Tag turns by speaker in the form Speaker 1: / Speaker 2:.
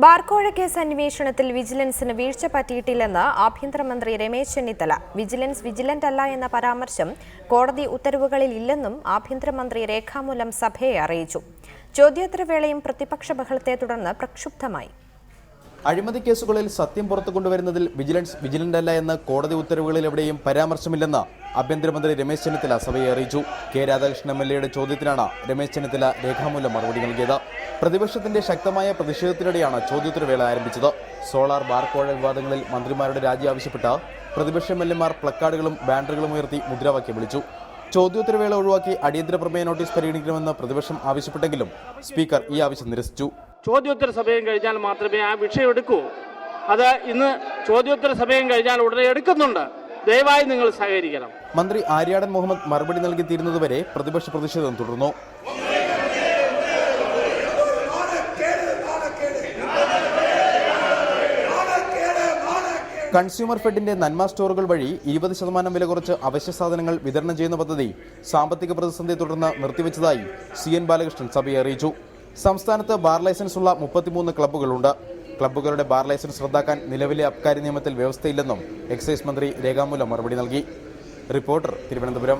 Speaker 1: ബാർക്കോഴ case അന്വേഷണത്തിൽ വിജിലൻസിന് വീഴ്ച പറ്റിയിട്ടില്ലെന്ന് ആഭ്യന്തരമന്ത്രി രമേശ് ചെന്നിത്തല. വിജിലന്റ് അല്ല എന്ന പരാമർശം കോടതി ഉത്തരവുകളിൽ ഇല്ലെന്നും ആഭ്യന്തരമന്ത്രി രേഖാമൂലം സഭയെ അറിയിച്ചു. ചോദ്യോത്തരവേളയും പ്രതിപക്ഷ ബഹളത്തെ തുടർന്ന് പ്രക്ഷുബ്ധമായി.
Speaker 2: അഴിമതി കേസുകളിൽ സത്യം പുറത്തു കൊണ്ടുവരുന്നതിൽ വിജിലന്റ് അല്ല എന്ന് കോടതി ഉത്തരവുകളിൽ എവിടെയും പരാമർശമില്ലെന്ന് ആഭ്യന്തരമന്ത്രി രമേശ് ചെന്നിത്തല സഭയെ അറിയിച്ചു. കെ രാധാകൃഷ്ണൻ എംഎൽഎയുടെ ചോദ്യത്തിനാണ് രമേശ് ചെന്നിത്തല രേഖാമൂലം മറുപടി നൽകിയത്. പ്രതിപക്ഷത്തിന്റെ ശക്തമായ പ്രതിഷേധത്തിനിടെയാണ് ചോദ്യോത്തരവേള ആരംഭിച്ചത്. സോളാർ ബാർക്കോഴ വിവാദങ്ങളിൽ മന്ത്രിമാരുടെ രാജി ആവശ്യപ്പെട്ട് പ്രതിപക്ഷ എംഎൽഎമാർ പ്ലക്കാർഡുകളും ബാനറുകളും ഉയർത്തി മുദ്രാവാക്യം വിളിച്ചു. ചോദ്യോത്തരവേള ഒഴിവാക്കി അടിയന്തര പ്രമേയ നോട്ടീസ് പരിഗണിക്കണമെന്ന് പ്രതിപക്ഷം ആവശ്യപ്പെട്ടെങ്കിലും സ്പീക്കർ ഈ ആവശ്യം നിരസിച്ചു.
Speaker 3: ചോദ്യോത്തര സമയം കഴിഞ്ഞാൽ മാത്രമേ ആ വിഷയം എടുക്കൂ. അത് ഇന്ന് ചോദ്യോത്തര സമയം കഴിഞ്ഞാൽ ഉടനെ എടുക്കുന്നുണ്ട്. ദയവായി നിങ്ങൾ സഹകരിക്കണം.
Speaker 2: മന്ത്രി ആര്യാടൻ മുഹമ്മദ് മറുപടി നൽകി തീരുന്നതുവരെ പ്രതിപക്ഷ പ്രതിഷേധം തുടർന്നു. കൺസ്യൂമർ ഫെഡിന്റെ നന്മ സ്റ്റോറുകൾ വഴി 20% വില കുറച്ച് അവശ്യ സാധനങ്ങൾ വിതരണം ചെയ്യുന്ന പദ്ധതി സാമ്പത്തിക പ്രതിസന്ധിയെ തുടർന്ന് നിർത്തിവെച്ചതായി CN ബാലകൃഷ്ണൻ സഭയെ അറിയിച്ചു. സംസ്ഥാനത്ത് ബാർ ലൈസൻസ് ഉള്ള 33 ക്ലബ്ബുകളുണ്ട്. ക്ലബ്ബുകളുടെ ബാർ ലൈസൻസ് റദ്ദാക്കാൻ നിലവിലെ അബ്കാരി നിയമത്തിൽ വ്യവസ്ഥയില്ലെന്നും എക്സൈസ് മന്ത്രി രേഖാമൂലം മറുപടി നൽകി. റിപ്പോർട്ടർ, തിരുവനന്തപുരം.